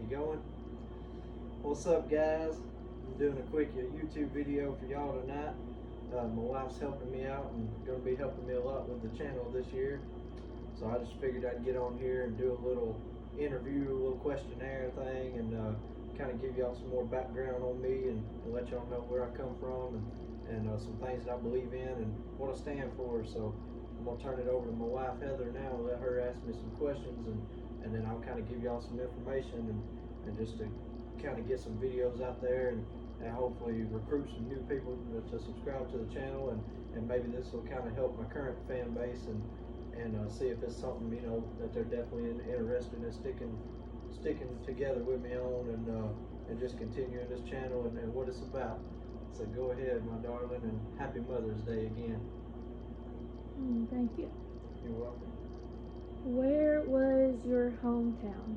You going? What's up, guys? I'm doing a quick YouTube video for y'all tonight. My wife's helping me out and going to be helping me a lot with the channel this year. So I just figured I'd get on here and do a little interview, a little questionnaire thing, and kind of give y'all some more background on me and let y'all know where I come from and some things that I believe in and what I stand for. So I'm going to turn it over to my wife Heather now and let her ask me some questions, and then I'll kind of give y'all some information and just to kind of get some videos out there and hopefully recruit some new people to subscribe to the channel, and maybe this will kind of help my current fan base and see if it's something, you know, that they're definitely interested in sticking together with me on, and just continuing this channel and what it's about. So go ahead, my darling, and happy Mother's Day again. Thank you. You're welcome. Where was your hometown?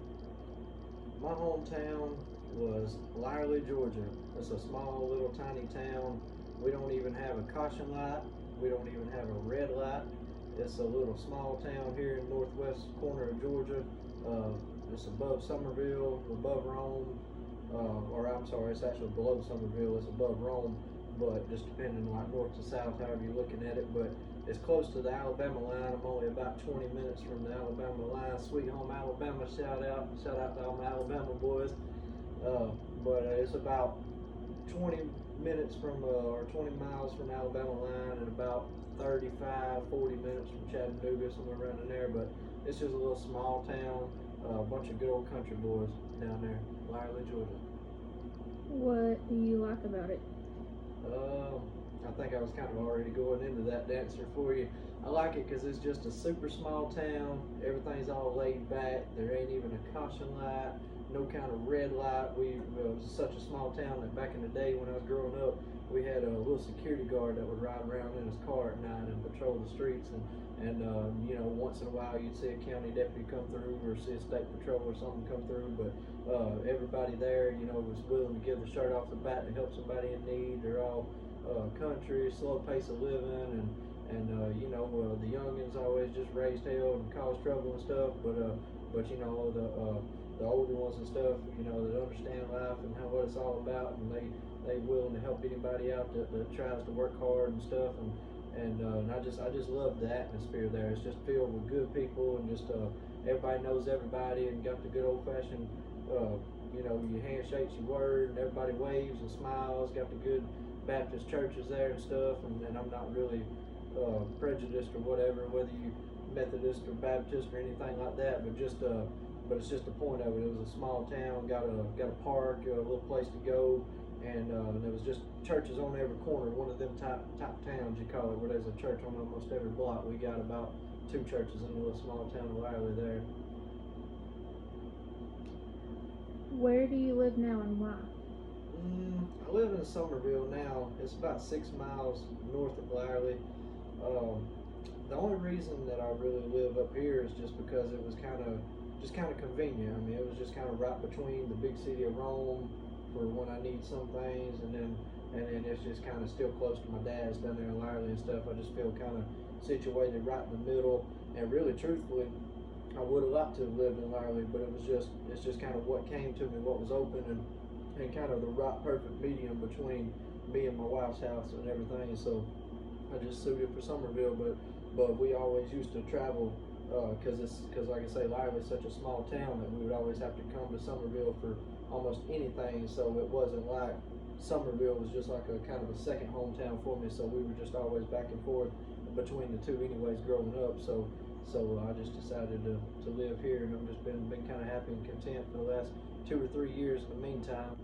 My hometown was Lyerly, Georgia. It's a small little tiny town. We don't even have a caution light. We don't even have a red light. It's a little small town here in northwest corner of Georgia. It's above Summerville, above Rome, or I'm sorry, it's actually below Summerville. It's above Rome, but just depending like north to south, however you're looking at it. But it's close to the Alabama line. I'm only about 20 minutes from the Alabama line. Sweet home Alabama, shout out to all my Alabama boys. But it's about 20 minutes from, or 20 miles from the Alabama line, and about 35-40 minutes from Chattanooga, somewhere around in there. But it's just a little small town, a bunch of good old country boys down there, Lyerly, Georgia. What do you like about it? I think I was kind of already going into that answer for you. I like it because it's just a super small town. Everything's all laid back. There ain't even a caution light, no kind of red light. It was such a small town that back in the day when I was growing up, we had a little security guard that would ride around in his car at night and patrol the streets. And you know, once in a while you'd see a county deputy come through or see a state patrol or something come through. But everybody there, you know, was willing to give the shirt off the bat to help somebody in need. They're all country, slow pace of living, and you know, the youngins always just raised hell and caused trouble and stuff. But you know, the older ones and stuff, you know, that understand life and what it's all about, and they willing to help anybody out that tries to work hard and stuff. And I just love the atmosphere there. It's just filled with good people, and just everybody knows everybody, and got the good old fashioned, you know, your handshakes, your word, and everybody waves and smiles. Got the good Baptist churches there and stuff, and I'm not really prejudiced or whatever, whether you Methodist or Baptist or anything like that, but it's just the point of it. It was a small town, got a park, a little place to go, and there was just churches on every corner. One of them type towns, you call it, where there's a church on almost every block. We got about 2 churches in the little small town of Lyerly there. Where do you live now and why? I live in Summerville now. It's about 6 miles north of Lyerly. The only reason that I really live up here is just because it was kind of convenient. I mean, it was just kind of right between the big city of Rome for when I need some things, and then it's just kind of still close to my dad's down there in Lyerly and stuff. I just feel kind of situated right in the middle. And really, truthfully, I would have liked to have lived in Lyerly, but it's just kind of what came to me, what was open, and kind of the right perfect medium between me and my wife's house and everything. So I just suited for Summerville, but we always used to travel because like I say, Lyerly is such a small town that we would always have to come to Summerville for almost anything. So it wasn't like Summerville was just like a kind of a second hometown for me. So we were just always back and forth between the two anyways growing up. So I just decided to live here, and I've just been kind of happy and content for the last 2 or 3 years in the meantime.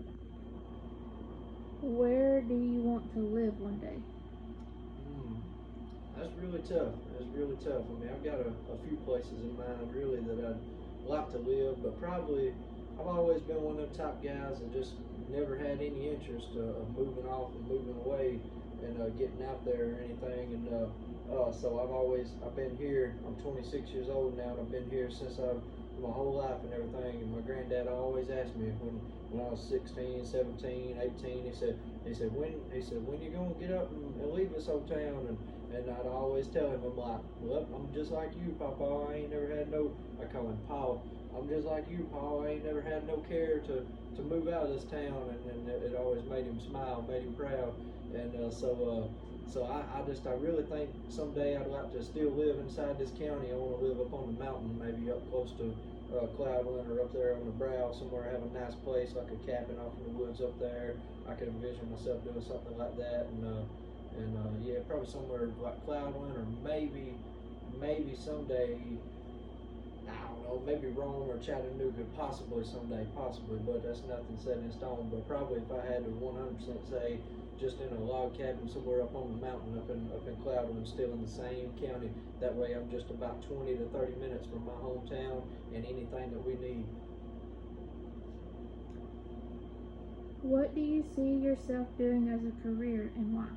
Where do you want to live one day? That's really tough. That's really tough. I mean, I've got a few places in mind really that I'd like to live, but probably I've always been one of them type guys that just never had any interest of moving off and moving away and getting out there or anything. And so I've been here. I'm 26 years old now, and I've been here since my whole life and everything. And my granddad always asked me when I was 16, 17, 18, he said when you gonna get up and leave this old town? And I'd always tell him, I'm like, well, I'm just like you, Papa. I ain't never had no, I call him Paul. I'm just like you, Paul. I ain't never had no care to move out of this town, and it always made him smile, made him proud. And so I really think someday I'd like to still live inside this county. I want to live up on the mountain, maybe up close to Cloudland or up there on the brow somewhere, have a nice place like a cabin off in the woods up there. I could envision myself doing something like that, and yeah, probably somewhere like Cloudland, or maybe someday, I don't know, maybe Rome or Chattanooga, possibly someday, possibly, but that's nothing set in stone. But probably if I had to 100% say, just in a log cabin somewhere up on the mountain, up in Cloudland, still in the same county. That way, I'm just about 20 to 30 minutes from my hometown and anything that we need. What do you see yourself doing as a career, and why?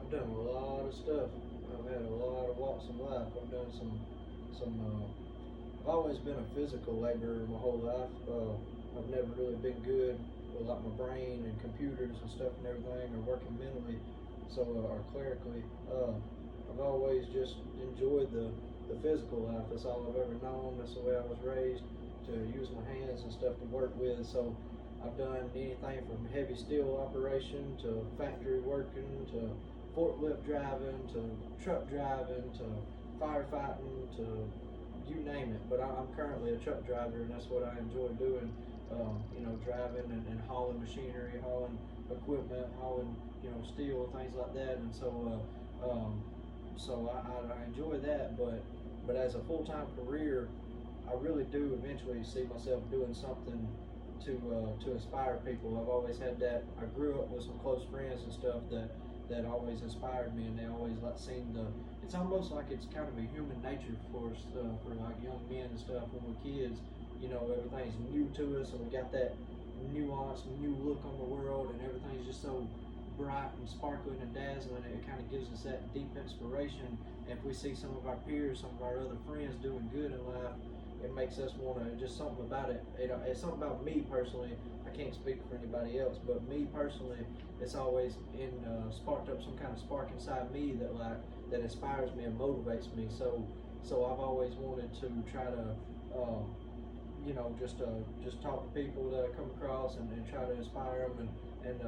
I've done a lot of stuff. I've had a lot of walks in life. I've done some. I've always been a physical laborer my whole life. I've never really been good with like my brain and computers and stuff and everything, or working mentally, or clerically. I've always just enjoyed the physical life. That's all I've ever known. That's the way I was raised, to use my hands and stuff to work with. So I've done anything from heavy steel operation to factory working to forklift driving to truck driving to firefighting to you name it. But I'm currently a truck driver, and that's what I enjoy doing. Driving and hauling machinery, hauling equipment, hauling steel, things like that. And so I enjoy that. But as a full-time career, I really do eventually see myself doing something to inspire people. I've always had that. I grew up with some close friends and stuff that always inspired me, and they always seemed to. It's almost like it's kind of a human nature for us, for like young men and stuff when we're kids. Everything's new to us, and we got that nuance, new look on the world, and everything's just so bright and sparkling and dazzling. It kind of gives us that deep inspiration. And if we see some of our peers, some of our other friends doing good in life, it makes us want to, just something about it. It's something about me personally. I can't speak for anybody else, but me personally, it's always sparked up some kind of spark inside me that inspires me and motivates me. So I've always wanted to try to just talk to people that I come across and try to inspire them and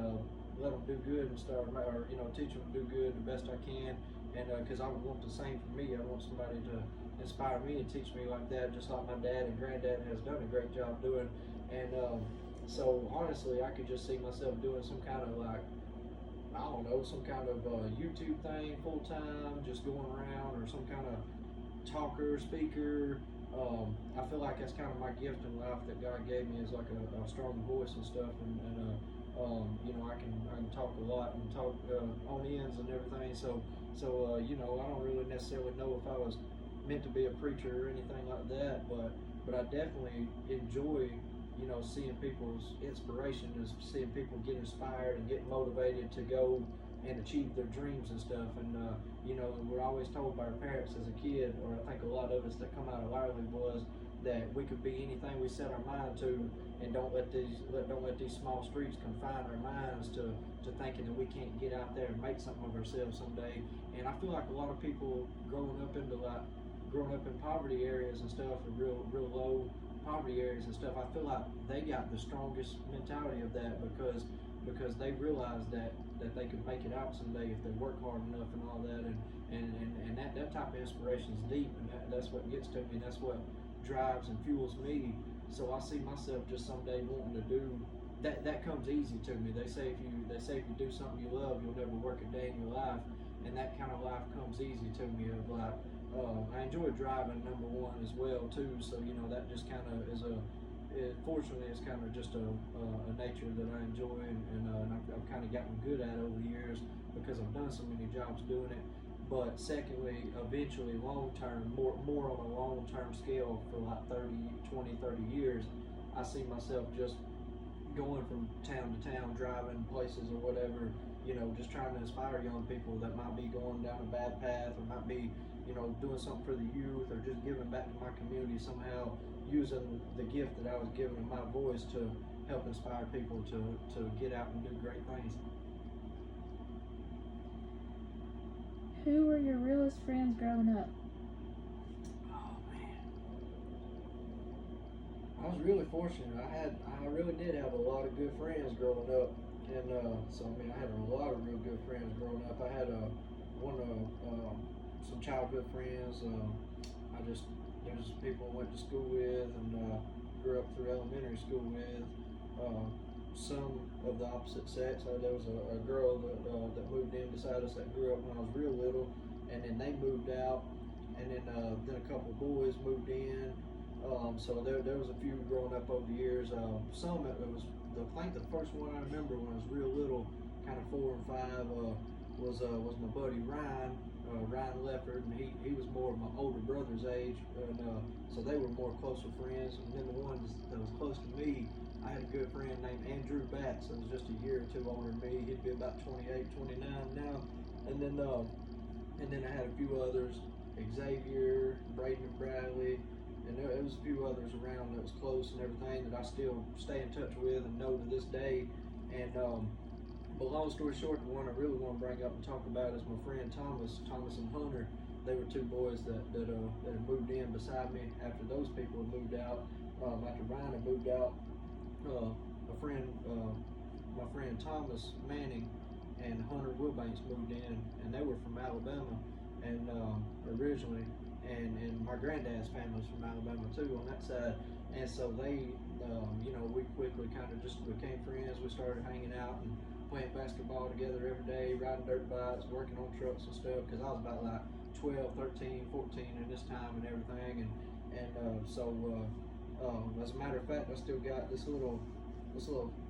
let them do good and stuff, or teach them to do good the best I can. And because I would want the same for me. I want somebody to inspire me and teach me like that, just like my dad and granddad has done a great job doing. And so honestly, I could just see myself doing some kind of some kind of YouTube thing full time, just going around, or some kind of talker, speaker. I feel like that's kind of my gift in life that God gave me, is like a strong voice and stuff, and I can talk a lot and talk on ends and everything. So I don't really necessarily know if I was meant to be a preacher or anything like that, but I definitely enjoy seeing people's inspiration, is seeing people get inspired and get motivated to go and achieve their dreams and stuff. And we're always told by our parents as a kid, or I think a lot of us that come out of Lyerly, was that we could be anything we set our mind to, and don't let these small streets confine our minds to thinking that we can't get out there and make something of ourselves someday. And I feel like a lot of people growing up in poverty areas and stuff, or real low poverty areas and stuff, I feel like they got the strongest mentality of that, because they realized that they could make it out someday if they work hard enough and all that, and that type of inspiration is deep, and that's what gets to me, and that's what drives and fuels me. So I see myself just someday wanting to do that. That comes easy to me. They say if you do something you love, you'll never work a day in your life, and that kind of life comes easy to me. Of like, I enjoy driving, number one, as well too. So that just kind of is fortunately, it's kind of just a nature that I enjoy, and I've kind of gotten good at over the years because I've done so many jobs doing it. But secondly, eventually, long term, more on a long term scale, for like 20, 30 years, I see myself just going from town to town, driving places or whatever, just trying to inspire young people that might be going down a bad path, or might be, doing something for the youth, or just giving back to my community somehow, using the gift that I was given in my voice to help inspire people to get out and do great things. Who were your realest friends growing up? Oh man, was really fortunate. I really did have a lot of good friends growing up, and so I mean, I had a lot of real good friends growing up. I had some childhood friends. There's people I went to school with and grew up through elementary school with. Some of the opposite sex. There was a girl that moved in beside us that grew up when I was real little, and then they moved out, and then a couple boys moved in. So there was a few growing up over the years. Some it was I think the first one I remember when I was real little, kind of 4 and 5, was my buddy Ryan. Ryan Lefford, and he was more of my older brother's age, and so they were more closer friends. And then the ones that was close to me, I had a good friend named Andrew Batts that was just a year or two older than me. He'd be about 28, 29 now. And then I had a few others, Xavier, Braden and Bradley, and there was a few others around that was close and everything that I still stay in touch with and know to this day. And but long story short, the one I really want to bring up and talk about is my friend Thomas and Hunter. They were two boys that had moved in beside me after those people had moved out. After Ryan had moved out, my friend Thomas Manning and Hunter Wilbanks moved in, and they were from Alabama, and originally, and my granddad's family was from Alabama too on that side. And so they, we quickly kind of just became friends. We started hanging out and playing basketball together every day, riding dirt bikes, working on trucks and stuff, because I was about like 12, 13, 14 in this time and everything. So as a matter of fact, I still got this little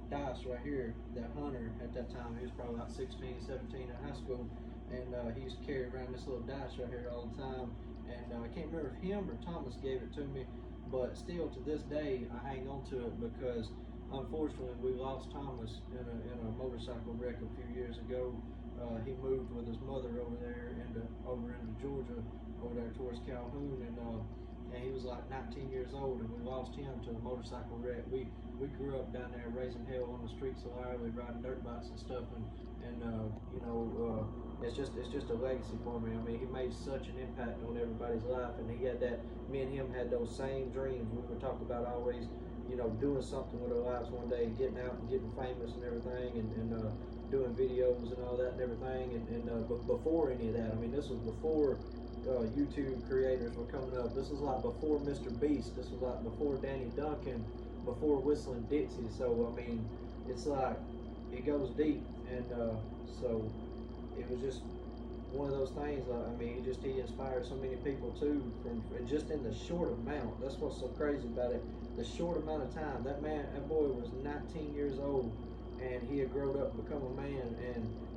dice right here that Hunter, at that time, he was probably about 16, 17 in high school, and he used to carry around this little dice right here all the time. And I can't remember if him or Thomas gave it to me, but still to this day, I hang on to it because unfortunately, we lost Thomas in a motorcycle wreck a few years ago. He moved with his mother over into Georgia, over there towards Calhoun, and he was like 19 years old, and we lost him to a motorcycle wreck. We grew up down there raising hell on the streets of Ireland, riding dirt bikes and stuff, and it's just a legacy for me. I mean, he made such an impact on everybody's life, and he had that. Me and him had those same dreams. We would talk about always, doing something with our lives one day, getting out and getting famous and everything, and doing videos and all that and everything. But before any of that, I mean, this was before YouTube creators were coming up. This was like before Mr. Beast. This was like before Danny Duncan, before Whistling Dixie. So I mean, it's like it goes deep, and so it was just one of those things. I mean, he inspired so many people too, from just in the short amount. That's what's so crazy about it. The short amount of time that boy was 19 years old, and he had grown up and become a man,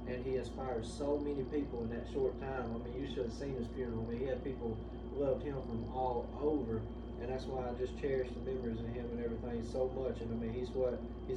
and he inspired so many people in that short time. I mean, you should have seen his funeral. I mean, he had people loved him from all over, and that's why I just cherish the memories of him and everything so much. And I mean, he's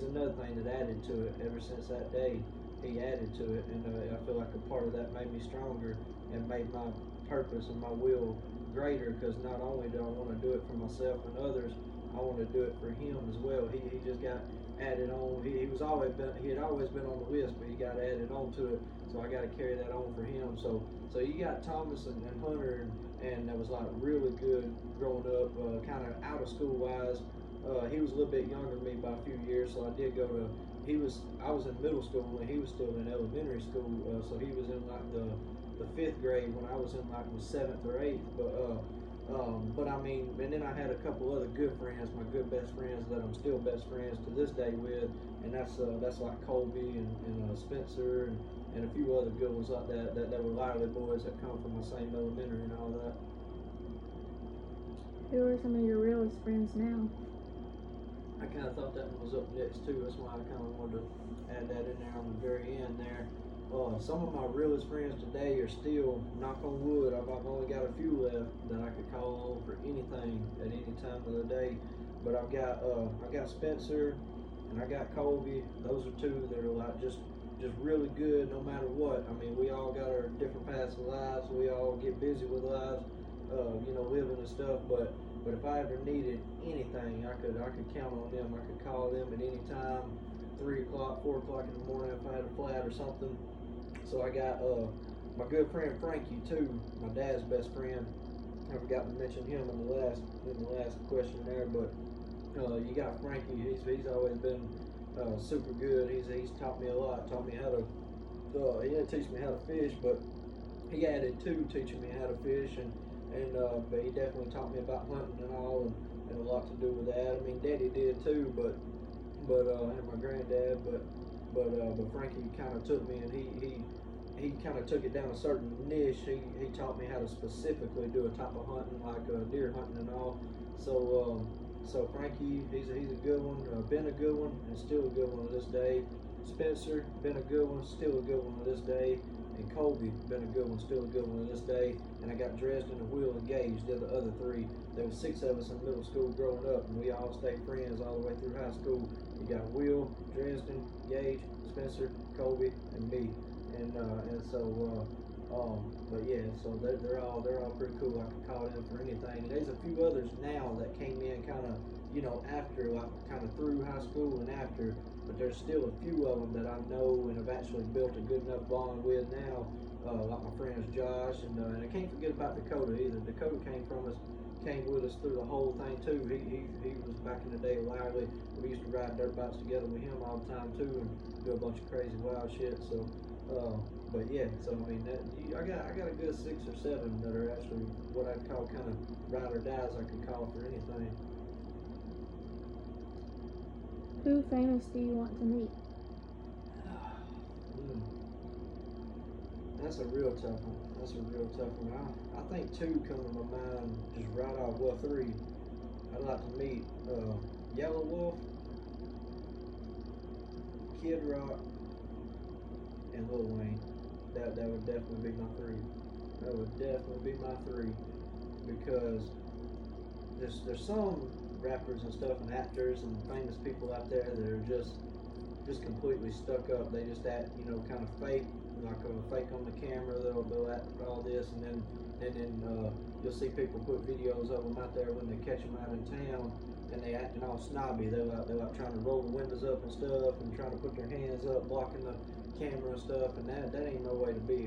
another thing that added to it ever since that day. He added to it, and I feel like a part of that made me stronger and made my purpose and my will greater, because not only do I want to do it for myself and others, I want to do it for him as well. He just got added on. He had always been on the list, but he got added on to it, so I got to carry that on for him. So you got Thomas and Hunter, and that was like really good growing up, kind of out of school wise. He was a little bit younger than me by a few years, so I did go to. I was in middle school and he was still in elementary school, so he was in like the 5th grade when I was in like the 7th or 8th. But I mean, and then I had a couple other good friends, my good best friends that I'm still best friends to this day with, and that's like Colby and Spencer and a few other good ones like that were lively boys that come from the same elementary and all that. Who are some of your realest friends now? I kind of thought that one was up next too. That's why I kind of wanted to add that in there on the very end there. Some of my realest friends today are still, knock on wood, I've only got a few left that I could call on for anything at any time of the day. But I got Spencer and I got Colby. Those are two that are like just really good no matter what. I mean, we all got our different paths of lives. We all get busy with lives, living and stuff. But if I ever needed anything, I could count on them. I could call them at any time, 3 o'clock, 4 o'clock in the morning if I had a flat or something. So I got my good friend Frankie too, my dad's best friend. I forgot to mention him in the last question there, but You got Frankie. He's always been super good. He's taught me a lot. Taught me how to. He didn't teach me how to fish, but he added to teaching me how to fish, and but he definitely taught me about hunting and all, and a lot to do with that. I mean, Daddy did too, but and my granddad, but Frankie kind of took me, and he kind of took it down a certain niche. He taught me how to specifically do a type of hunting, like deer hunting and all. So Frankie, he's a good one. Been a good one, and still a good one to this day. Spencer, been a good one, still a good one to this day. And Colby, been a good one, still a good one to this day. And I got Dresden and Will and Gage, they're the other three. There was 6 of us in middle school growing up, and we all stayed friends all the way through high school. You got Will, Dresden, Gage, Spencer, Colby, and me. But yeah, so they're all pretty cool. I could call them for anything. And there's a few others now that came in kind of, after, like kind of through high school and after. But there's still a few of them that I know and have actually built a good enough bond with now. Like my friends Josh and I can't forget about Dakota either. Dakota came with us through the whole thing too. He was back in the day lively. We used to ride dirt bikes together with him all the time too, and do a bunch of crazy wild shit. So, but yeah. So I mean, I got a good 6 or 7 that are actually what I'd call kind of ride or dies. I could call for anything. Who famous do you want to meet? That's a real tough one. I think 2 come to my mind just right off. Well, 3. I'd like to meet Yellow Wolf, Kid Rock, and Lil Wayne. That would definitely be my 3. That would definitely be my 3 because there's some rappers and stuff and actors and famous people out there that are just completely stuck up. They just act, kind of fake, like fake on the camera. They'll act all this, and then you'll see people put videos of them out there when they catch them out in town, and they acting all snobby. They're like trying to roll the windows up and stuff, and trying to put their hands up, blocking the camera and stuff. And that ain't no way to be.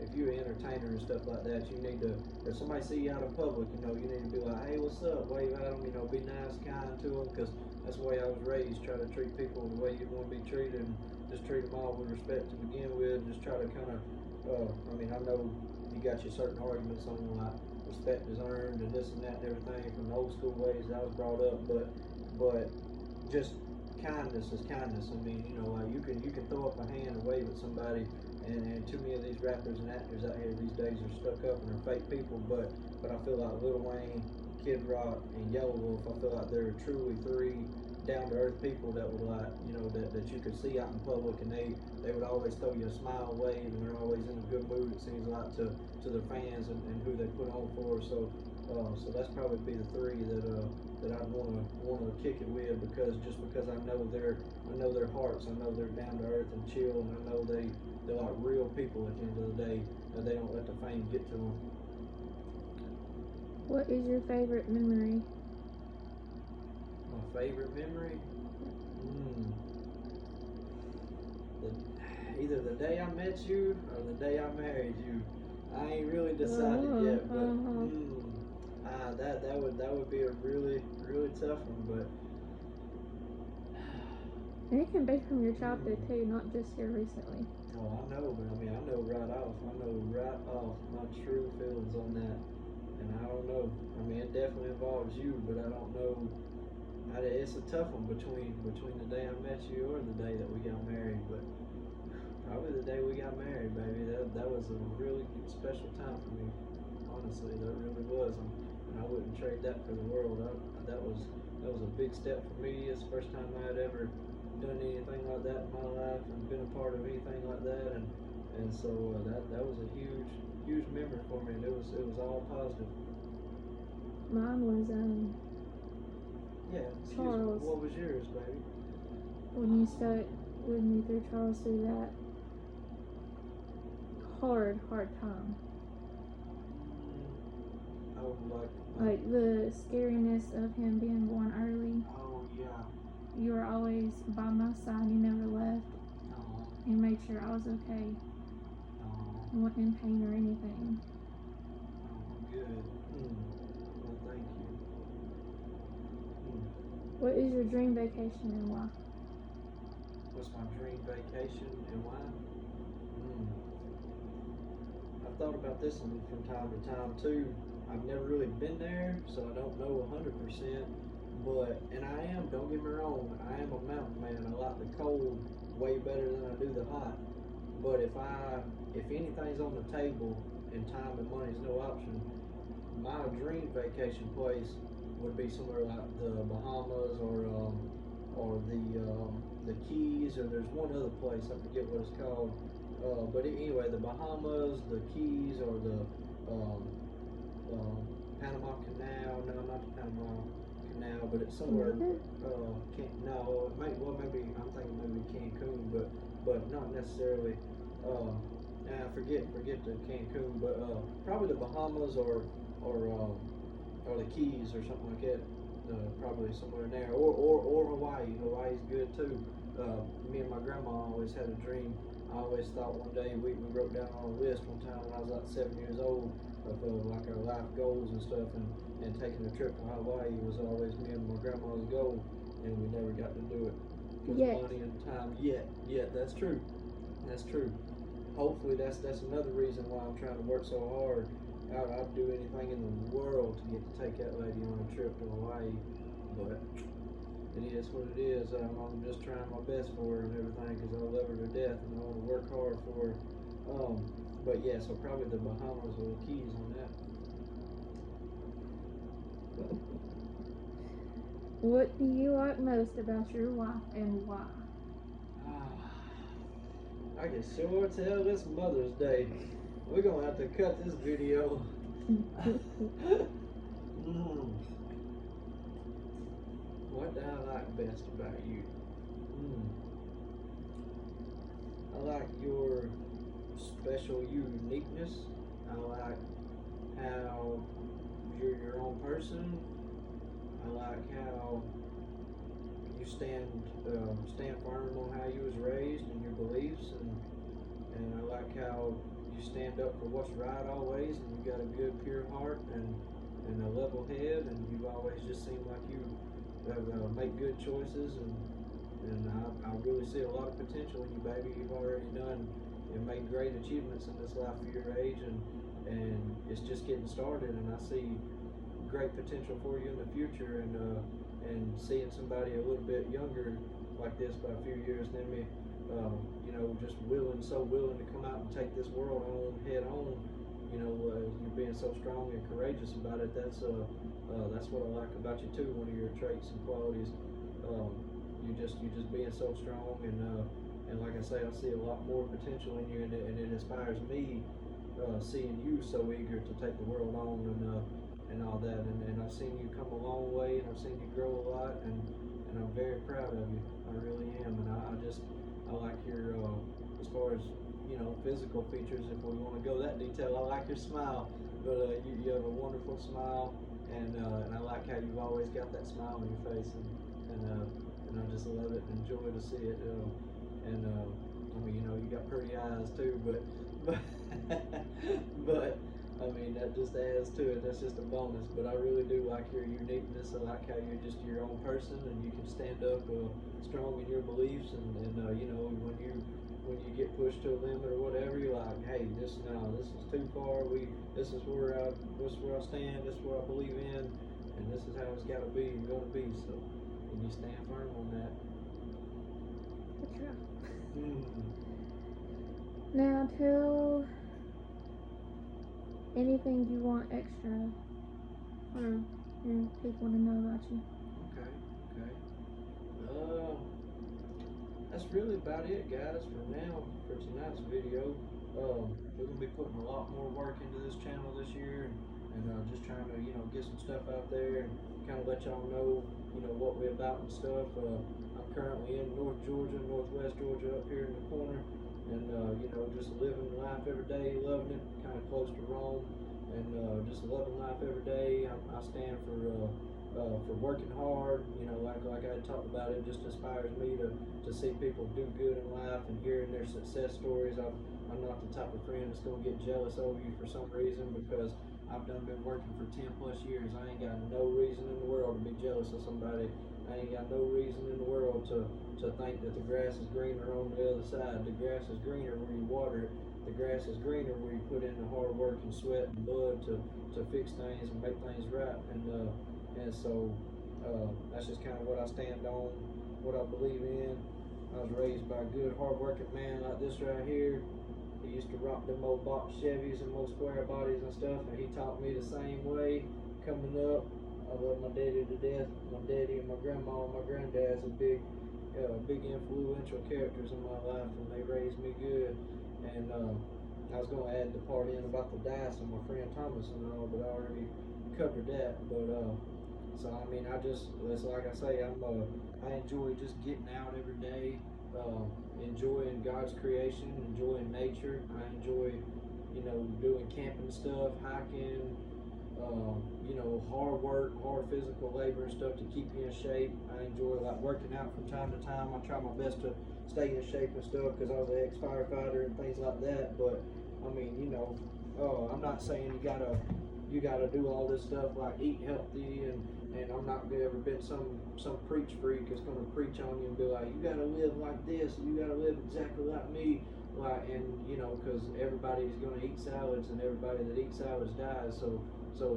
If you're an entertainer and stuff like that, you need to. If somebody see you out in public, you need to be like, hey, what's up? Wave at them, be nice, kind to them, because that's the way I was raised. Try to treat people the way you want to be treated, and just treat them all with respect to begin with. Just try to kind of, I know you got your certain arguments on like respect is earned and this and that and everything from the old school ways that I was brought up, but just kindness is kindness. I mean, like you can throw up a hand and wave at somebody, and too many of these rappers and actors out here these days are stuck up and they're fake people. But I feel like Lil Wayne, Kid Rock, and Yellow Wolf, I feel like they're truly 3 down-to-earth people that would like, that you could see out in public, and they would always throw you a smile, wave, and they're always in a good mood, it seems like, to their fans and who they put on for. So that's probably be the 3 that I'd want to kick it with, because I know their hearts, I know they're down-to-earth and chill, and I know they're like real people at the end of the day, and they don't let the fame get to them. What is your favorite memory? My favorite memory? Either the day I met you or the day I married you. I ain't really decided yet, but that would be a really, really tough one. But and it can be from your childhood too, not just here recently. Oh, I know, but I know right off. I know right off my true feelings on that. And I don't know. It definitely involves you, but I don't know. It's a tough one between the day I met you or the day that we got married. But probably the day we got married, baby. That was a really special time for me. Honestly, that really was. And I wouldn't trade that for the world. That was a big step for me. It's the first time I had ever done anything like that in my life and been a part of anything like that. And so that was a huge memory for me. And it was all positive. Mine was Charles. What was yours, baby? When you stuck with me through Charles through that hard time. Oh, like the scariness of him being born early. Oh yeah. You were always by my side. You never left. You made sure I was okay. I wasn't in pain or anything. Good. Well, thank you. What is your dream vacation and why? What's my dream vacation and why? I've thought about this one from time to time too. I've never really been there, so I don't know 100%. But, and I am, don't get me wrong, I am a mountain man. I like the cold way better than I do the hot. But if anything's on the table and time and money's no option, my dream vacation place would be somewhere like the Bahamas or the Keys, or there's one other place, I forget what it's called. But anyway, the Bahamas, the Keys, or the Panama Canal. No, not the Panama Canal, but it's somewhere. Maybe I'm thinking maybe Cancun, but not necessarily. Forget the Cancun, but probably the Bahamas or the Keys or something like that. Probably somewhere in there, or Hawaii. Hawaii's good too. Me and my grandma always had a dream. I always thought one day we wrote down on a list one time when I was like 7 years old of like our life goals and stuff, and taking a trip to Hawaii was always me and my grandma's goal, and we never got to do it because money and time. Yet that's true. That's true. Hopefully that's another reason why I'm trying to work so hard. I'd do anything in the world to get to take that lady on a trip to Hawaii, but it is what it is. I'm just trying my best for her and everything because I love her to death and I want to work hard for her. But yeah, so probably the Bahamas or the Keys on that. What do you like most about your wife and why? I can sure tell this Mother's Day. We're gonna have to cut this video. What do I like best about you? I like your special uniqueness. I like how you're your own person. I like how you stand firm on how you was raised and your beliefs, and I like how you stand up for what's right always, and you got a good pure heart and a level head, and you've always just seemed like you make good choices, and I really see a lot of potential in you, baby. You've already done and made great achievements in this life for your age, and it's just getting started, and I see great potential for you in the future, and seeing somebody a little bit younger like this by a few years than me, just so willing to come out and take this world on head on. You being so strong and courageous about it. That's what I like about you too. One of your traits and qualities. You just being so strong, and like I say, I see a lot more potential in you, and it inspires me seeing you so eager to take the world on and all that. And I've seen you come a long way, and I've seen you grow a lot, and I'm very proud of you. I really am, and I like your as far as physical features. If we want to go that detail, I like your smile. But you have a wonderful smile, and I like how you've always got that smile on your face, and I just love it and enjoy to see it. I mean, you got pretty eyes too, but I mean, that just adds to it. That's just a bonus. But I really do like your uniqueness. I like how you're just your own person, and you can stand up strong in your beliefs, and when you get pushed to a limit or whatever, you're like, hey, this is too far. This is where I stand. This is what I believe in, and this is how it's got to be and going to be. So, and you stand firm on that. That's right. Now tell anything you want extra for your people to know about you. Okay. That's really about it, guys, for now, for tonight's video. We're going to be putting a lot more work into this channel this year, and just trying to, get some stuff out there and kind of let y'all know, what we're about and stuff. I'm currently in North Georgia, Northwest Georgia, up here in the corner, and, just living life every day, loving it, kind of close to Rome, and just loving life every day. I stand for working hard, like I talked about. It just inspires me to see people do good in life and hearing their success stories. I'm not the type of friend that's going to get jealous over you for some reason, because I've been working for 10 plus years. I ain't got no reason in the world to be jealous of somebody I ain't got no reason in the world to think that the grass is greener on the other side. The grass is greener where you water it. The grass is greener where you put in the hard work and sweat and blood to fix things and make things right. And so that's just kind of what I stand on, what I believe in. I was raised by a good, hard-working man like this right here. He used to rock them old box Chevys and most square bodies and stuff, and he taught me the same way coming up. I love my daddy to death. My daddy and my grandma and my granddad's are big influential characters in my life, and they raised me good. And I was going to add the part in about the dice and my friend Thomas and all, but I already covered that. But so I mean, it's like I say, I enjoy just getting out every day, enjoying God's creation, enjoying nature. I enjoy, doing camping stuff, hiking, hard work, hard physical labor and stuff to keep you in shape. I enjoy like working out from time to time. I try my best to stay in shape and stuff because I was an ex-firefighter and things like that. But I mean, I'm not saying you gotta do all this stuff like eat healthy and I'm not gonna ever been some preach freak that's gonna preach on you and be like, you gotta live like this, you gotta live exactly like me, like, and because everybody's gonna eat salads and everybody that eats salads dies, so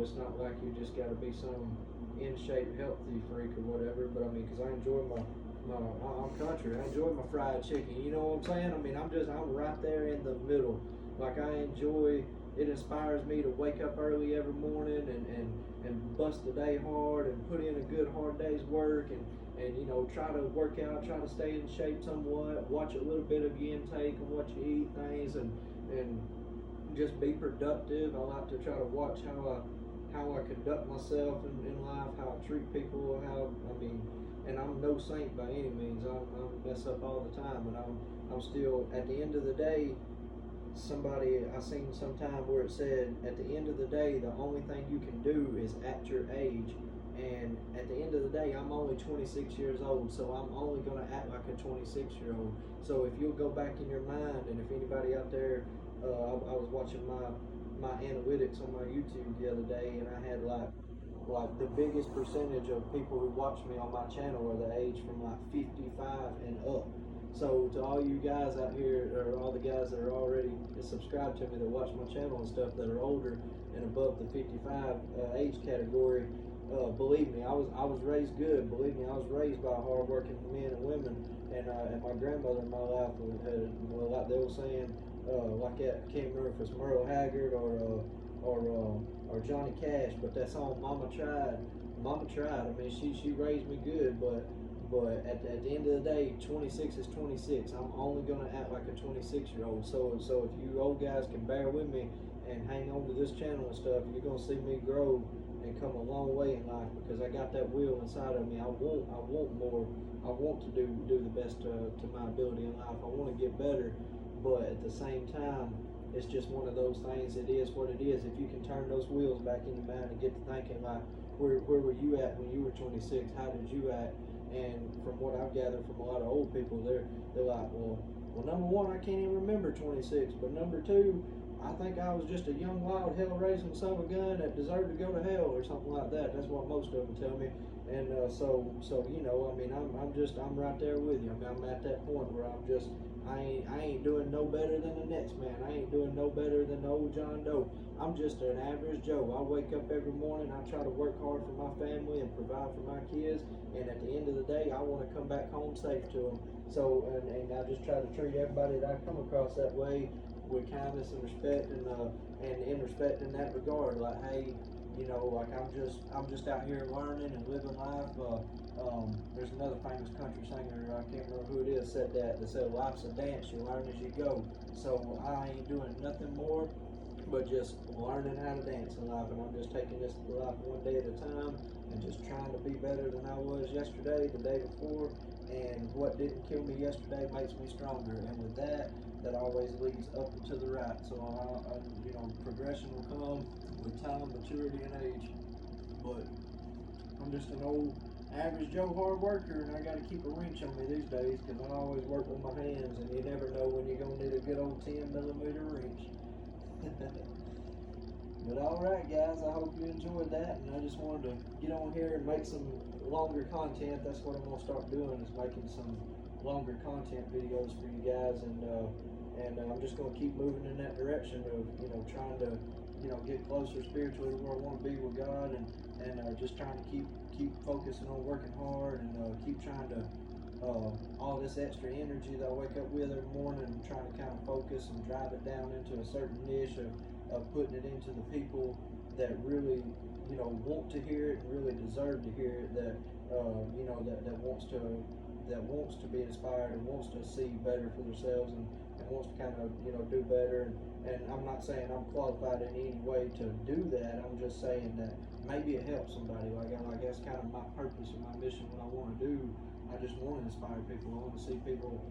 it's not like you just gotta be some in shape healthy freak or whatever. But I mean, because I enjoy I'm country, I enjoy my fried chicken, you know what I'm saying? I mean, I'm right there in the middle. Like, I enjoy, it inspires me to wake up early every morning and bust the day hard and put in a good hard day's work and try to work out, try to stay in shape somewhat, watch a little bit of your intake and what you eat things and just be productive. I like to try to watch how I conduct myself in life, how I treat people, and I'm no saint by any means. I mess up all the time, and I'm still, at the end of the day, I seen sometime where it said, at the end of the day, the only thing you can do is at your age. And at the end of the day, I'm only 26 years old, so I'm only going to act like a 26-year-old. So if you'll go back in your mind, and if anybody out there, I was watching my analytics on my YouTube the other day, and I had like the biggest percentage of people who watch me on my channel are the age from like 55 and up. So to all you guys out here, or all the guys that are already subscribed to me that watch my channel and stuff that are older and above the 55 age category, believe me, I was raised good. Believe me, I was raised by hardworking men and women, and my grandmother in my life had, like they were saying, like that, I can't remember if it's Merle Haggard or Johnny Cash, but that song Mama Tried. Mama tried. I mean, she raised me good, but at the end of the day, 26 is 26. I'm only gonna act like a 26-year-old. So if you old guys can bear with me and hang on to this channel and stuff, you're gonna see me grow and come a long way in life, because I got that will inside of me. I want more. I want to do the best to my ability in life. I want to get better, but at the same time, it's just one of those things. It is what it is. If you can turn those wheels back in your mind and get to thinking like, where were you at when you were 26? How did you act? And from what I've gathered from a lot of old people, they're like, well, number one, I can't even remember 26, but number two, I think I was just a young, wild, hell-raising son of a gun that deserved to go to hell or something like that. That's what most of them tell me. And so I mean, I'm right there with you. I mean, I'm at that point where I ain't doing no better than the next man. I ain't doing no better than the old John Doe. I'm just an average Joe. I wake up every morning, I try to work hard for my family and provide for my kids, and at the end of the day, I want to come back home safe to them. So, and I just try to treat everybody that I come across that way with kindness and respect, and in respect in that regard. Like, hey, like I'm just out here learning and living life. There's another famous country singer, I can't remember who it is, said life's a dance, you learn as you go. So I ain't doing nothing more but just learning how to dance in life, and I'm just taking this life one day at a time and just trying to be better than I was yesterday, the day before, and what didn't kill me yesterday makes me stronger, and with that always leads up and to the right. So progression will come with time, maturity, and age. But I'm just an old average Joe hard worker, and I got to keep a wrench on me these days, because I always work with my hands, and you never know when you're going to need a good old 10mm wrench. But all right, guys, I hope you enjoyed that, and I just wanted to get on here and make some longer content. That's what I'm gonna start doing, is making some longer content videos for you guys, and I'm just gonna keep moving in that direction of trying to get closer spiritually to where I want to be with God, and just trying to keep focusing on working hard, and keep trying to all this extra energy that I wake up with every morning, and trying to kind of focus and drive it down into a certain niche of putting it into the people that really want to hear it and really deserve to hear it, that that wants to be inspired and wants to see better for themselves, and wants to kind of do better, and I'm not saying I'm qualified in any way to do that. I'm just saying that maybe it helps somebody. Like that's kind of my purpose and my mission, what I want to do. I just want to inspire people. I want to see people,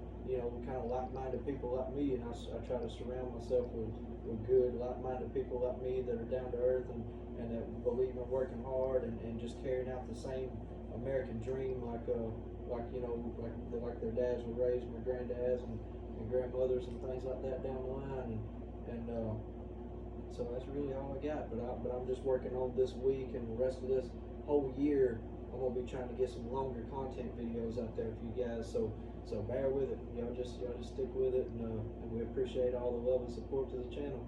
kind of like-minded people like me, and I try to surround myself with good, like-minded people like me that are down to earth, and that believe in working hard, and just carrying out the same American dream, like their dads were raised, my granddads and grandmothers and things like that down the line, and so that's really all I got. But I'm just working on this week and the rest of this whole year. I'm gonna be trying to get some longer content videos out there for you guys. So bear with it. Y'all just stick with it, and we appreciate all the love and support to the channel.